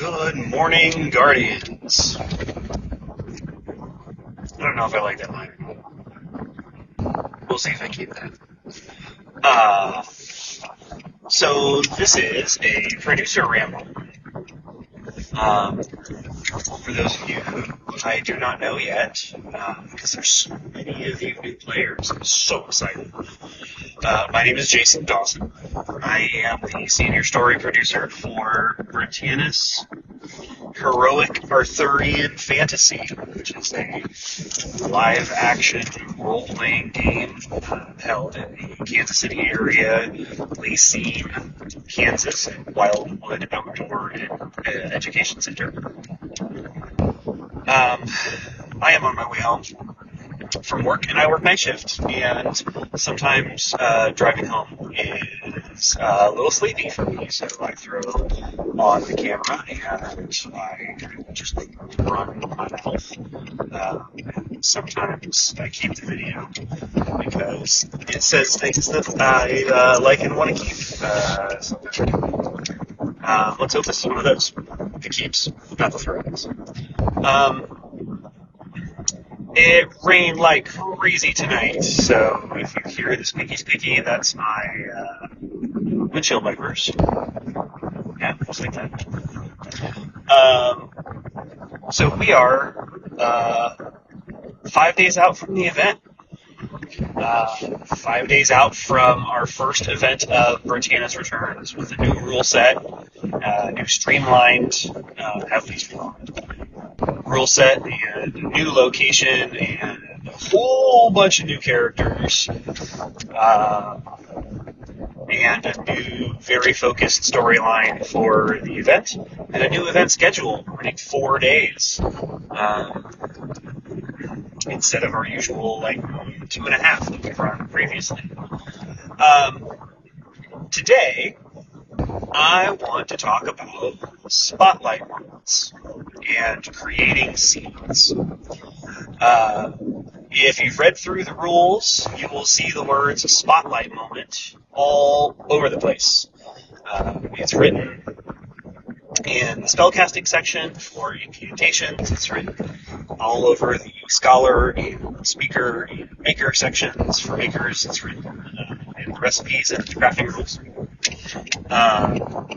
Good morning, Guardians. I don't know if I like that line or not. We'll see if I keep that. So this is a producer ramble. For those of you who I do not know yet, because there's so many of you new players, I'm so excited. My name is Jason Dawson. I am the senior story producer for Britannia's Heroic Arthurian Fantasy, which is a live-action role-playing game held in the Kansas City area, Lacey, Kansas, Wildwood Outdoor and Education Center. I am on my way home from work, and I work night shift, and sometimes driving home is a little sleepy for me, so I throw on the camera and I just run my mouth. And sometimes I keep the video because it says things that I like and want to keep. Let's hope this is one of those. The keeps, not the throw-ins. It rained like crazy tonight, so if you hear the squeaky, that's my windshield wipers. Yeah, just like that. So we are 5 days out from the event. 5 days out from our first event of Britannia's Returns with a new rule set, new streamlined, heavily streamlined rule set, and a new location, and a whole bunch of new characters, and a new, very focused storyline for the event, and a new event schedule running 4 days. Instead of our usual, 2.5 that we've run previously. Today, I want to talk about spotlight moments and creating scenes. If you've read through the rules, you will see the words spotlight moment all over the place. It's written in the spellcasting section for incantations. It's written all over the scholar and speaker and maker sections for makers. It's written in the recipes and the crafting rules.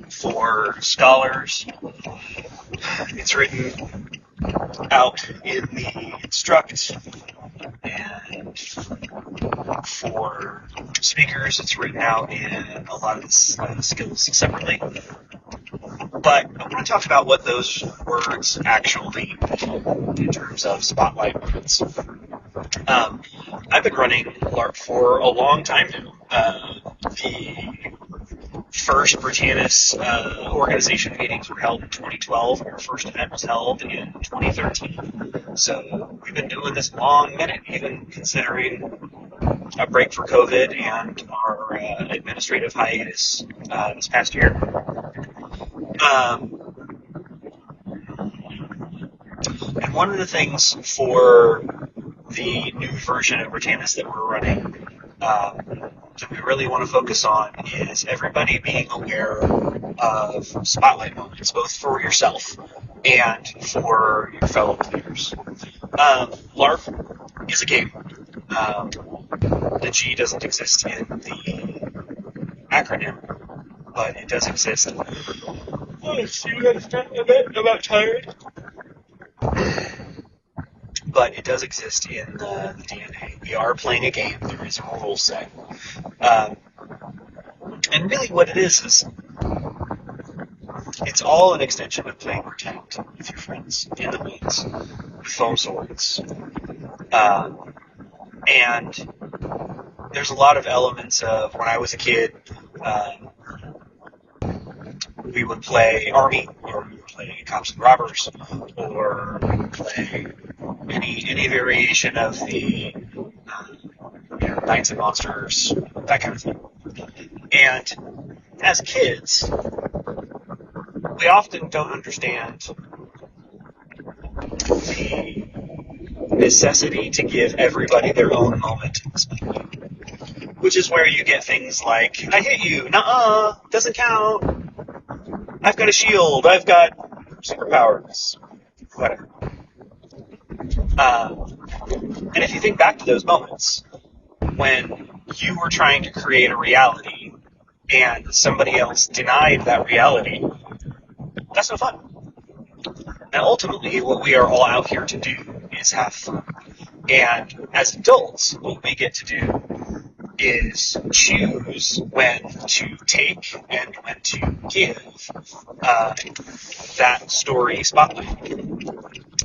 For scholars, it's written out in the instruct, and for speakers, it's written out in a lot of the skills separately. But I want to talk about what those words actually mean in terms of spotlight moments. I've been running LARP for a long time now. The first Britannia's organization meetings were held in 2012, and our first event was held in 2013. So we've been doing this a long minute, even considering a break for COVID and our administrative hiatus this past year. And one of the things for the new version of Britannia's that we're running that we really want to focus on is everybody being aware of spotlight moments, both for yourself and for your fellow players. LARP is a game. The G doesn't exist in the acronym, but it does exist. Oh, so you understand a bit about tired? But it does exist in the DNA. We are playing a game. There is a rule set. And really what it is it's all an extension of playing pretend with your friends in the woods with foam swords. And there's a lot of elements of when I was a kid, we would play Army, or we would play Cops and Robbers, or we would play any variation of the Knights and Monsters, that kind of thing. And as kids, we often don't understand the necessity to give everybody their own moment in this movie, which is where you get things like, I hit you, nuh-uh, doesn't count, I've got a shield, I've got superpowers, whatever. And if you think back to those moments when you were trying to create a reality and somebody else denied that reality, that's no fun. And ultimately, what we are all out here to do is have fun. And as adults, what we get to do is choose when to take and when to give that story spotlight.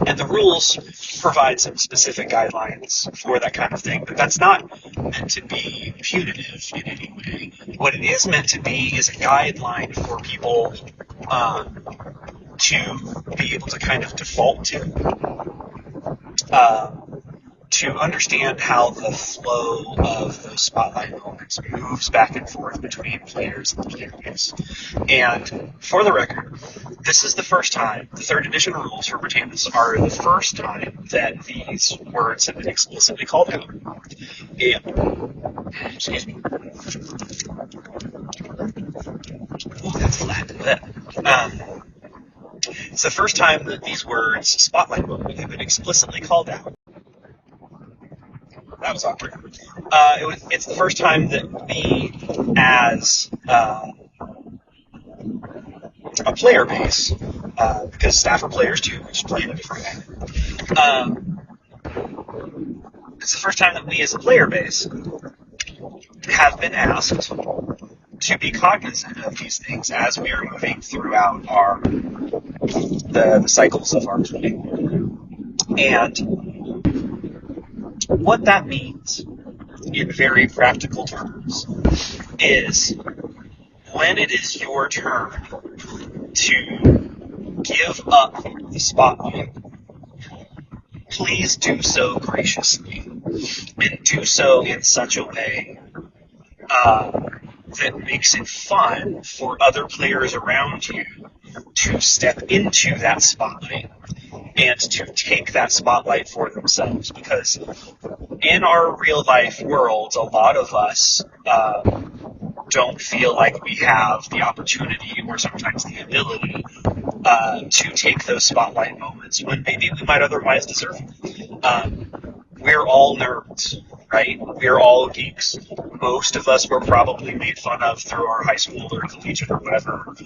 And the rules provide some specific guidelines for that kind of thing, but that's not meant to be punitive in any way. What it is meant to be is a guideline for people to be able to kind of default to understand how the flow of those spotlight moments moves back and forth between players and players. And for the record, this is the first time, the 3rd edition rules for Britannis are the first time that these words have been explicitly called out. And, excuse me. Oh, that's flat. It's the first time that these words, spotlight moment, have been explicitly called out. That was awkward. It's the first time that we, as a player base, because staff are players too, we just play in a different way. It's the first time that we, as a player base, have been asked to be cognizant of these things as we are moving throughout the cycles of our play. And what that means, in very practical terms, is when it is your turn to give up the spotlight, please do so graciously, and do so in such a way that makes it fun for other players around you to step into that spotlight and to take that spotlight for themselves. Because in our real life worlds, a lot of us don't feel like we have the opportunity or sometimes the ability to take those spotlight moments when maybe we might otherwise deserve them. We're all nerds, right? We're all geeks. Most of us were probably made fun of through our high school or collegiate or whatever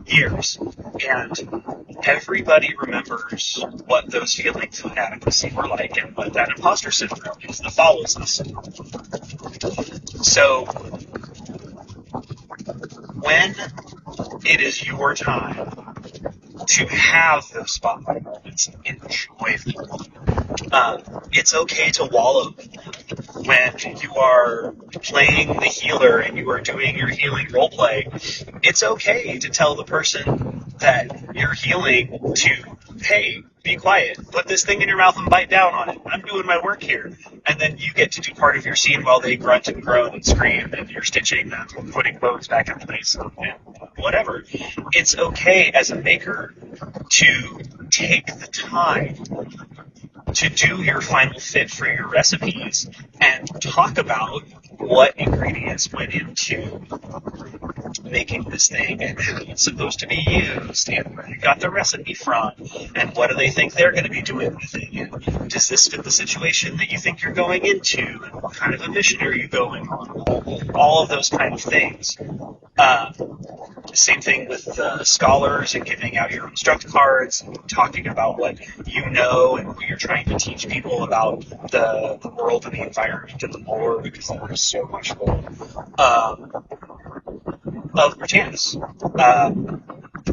years. And everybody remembers what those feelings of inadequacy were like and what that imposter syndrome is that follows us. So, when it is your time to have those spotlight moments, enjoy them. It's okay to wallow when you are playing the healer and you are doing your healing roleplay. It's okay to tell the person that you're healing to, hey, be quiet, put this thing in your mouth and bite down on it. I'm doing my work here. And then you get to do part of your scene while they grunt and groan and scream and you're stitching them and putting bows back in place and whatever. It's okay as a maker to take the time to do your final fit for your recipes and talk about what ingredients went into making this thing and how it's supposed to be used and where you got the recipe from and what do they think they're going to be doing with it and does this fit the situation that you think you're going into and what kind of a mission are you going on, all of those kind of things. Same thing with scholars and giving out your instruct cards and talking about what you know and what you're trying to teach people about the world and the environment and the lore, because there is so much lore of Britannis.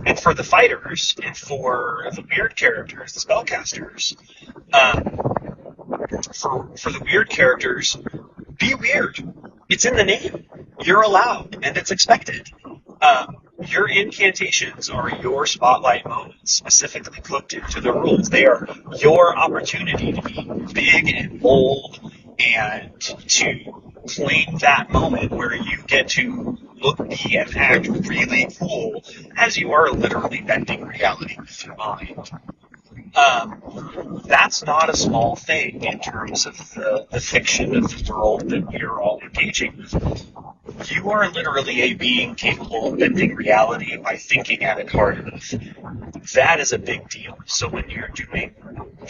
And for the fighters and for the weird characters, the spellcasters, for the weird characters, be weird. It's in the name. You're allowed, and it's expected. Your incantations are your spotlight moments, specifically cooked into the rules. They are your opportunity to be big and bold and to claim that moment where you get to look, be, and act really cool as you are literally bending reality with your mind. That's not a small thing in terms of the fiction of the world that we are all engaging with. You are literally a being capable of bending reality by thinking at it hard enough. That is a big deal. So when you're doing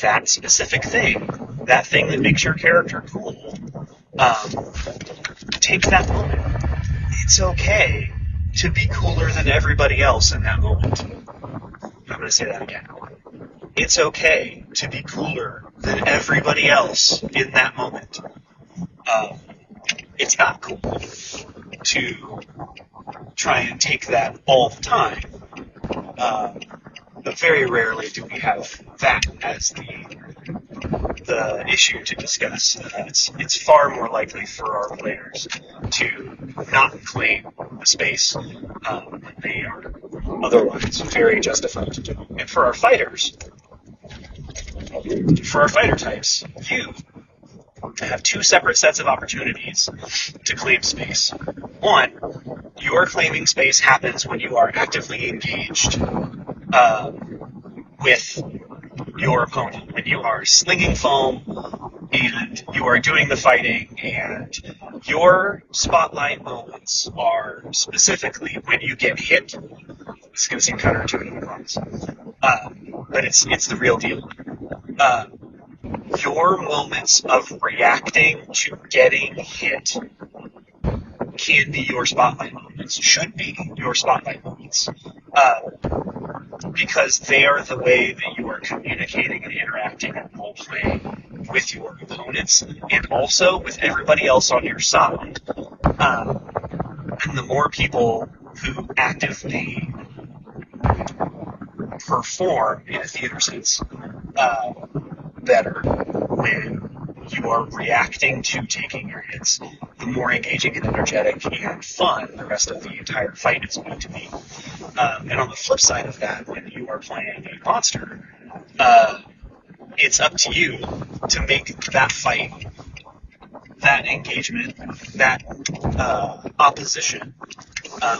that specific thing, that thing that makes your character cool, take that moment. It's okay to be cooler than everybody else in that moment. I'm going to say that again. It's okay to be cooler than everybody else in that moment. It's not cool to try and take that all the time. But very rarely do we have that as the issue to discuss. It's far more likely for our players to not claim the space when they are otherwise very justified to do. And for our fighter types, you have two separate sets of opportunities to claim space. One, your claiming space happens when you are actively engaged with your opponent, when you are slinging foam and you are doing the fighting, and your spotlight moments are specifically when you get hit. This is going to seem counterintuitive, I promise, but it's the real deal. Your moments of reacting to getting hit can be your spotlight moments, should be your spotlight moments, because they are the way that you are communicating and interacting and role-playing with your opponents and also with everybody else on your side. And the more people who actively perform in a theater sense better when you are reacting to taking your hits, the more engaging and energetic and fun the rest of the entire fight is going to be. And on the flip side of that, when you are playing a monster, it's up to you to make that fight, that engagement, that opposition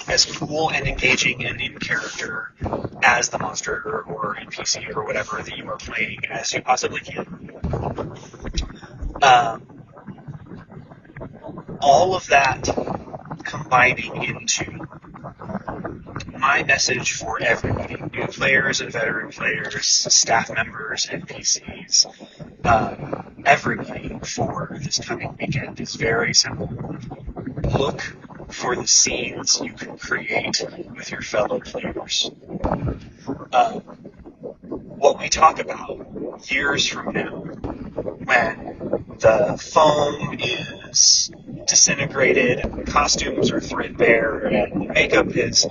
as cool and engaging and in character as the monster or NPC or whatever that you are playing as you possibly can. All of that combining into my message for everybody, new players and veteran players, staff members, NPCs, everybody for this coming weekend is very simple. Look for the scenes you can create with your fellow players. What we talk about years from now, when the foam is disintegrated and the costumes are threadbare and the makeup has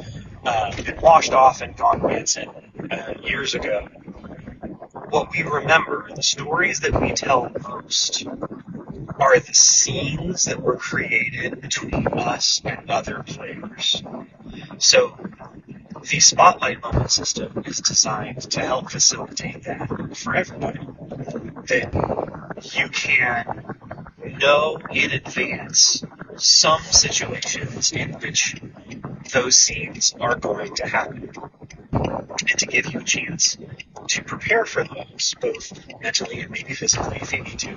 been washed off and gone rancid years ago, what we remember, the stories that we tell most, are the scenes that were created between us and other players. So the Spotlight Moment system is designed to help facilitate that for everybody. That you can know in advance some situations in which those scenes are going to happen, and to give you a chance to prepare for those, both mentally and maybe physically if you need to,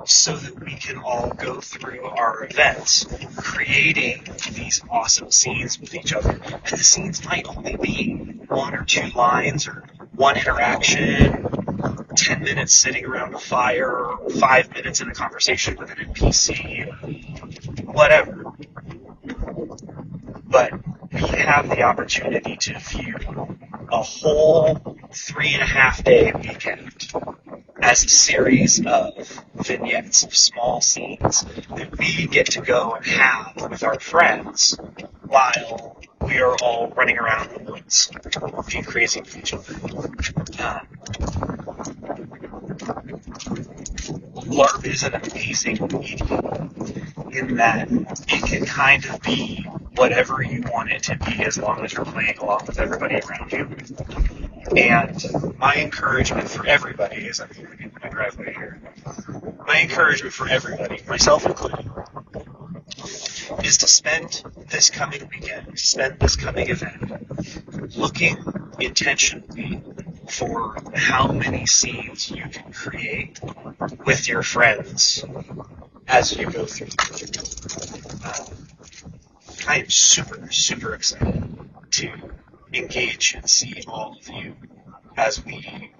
so that we can all go through our events creating these awesome scenes with each other. And the scenes might only be one or two lines or one interaction, 10 minutes sitting around a fire, or 5 minutes in a conversation with an NPC, or whatever. But we have the opportunity to view a whole 3.5-day weekend as a series of vignettes, of small scenes that we get to go and have with our friends while we are all running around in the woods being crazy with each other. LARP is an amazing medium in that it can kind of be whatever you want it to be as long as you're playing along with everybody around you. And my encouragement for everybody, as I'm in my driveway here, my encouragement for everybody, myself included, is to spend this coming weekend, spend this coming event, looking intentionally for how many scenes you can create with your friends as you go through the program. I am super, super excited to engage and see all of you as we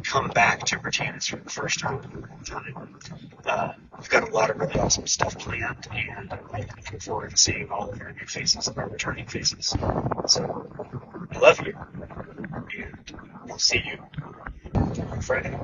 come back to Britannia for the first time in a long time. We've got a lot of really awesome stuff planned, and I'm really looking forward to seeing all of your new faces and our returning faces. So, I love you, and we'll see you on Friday.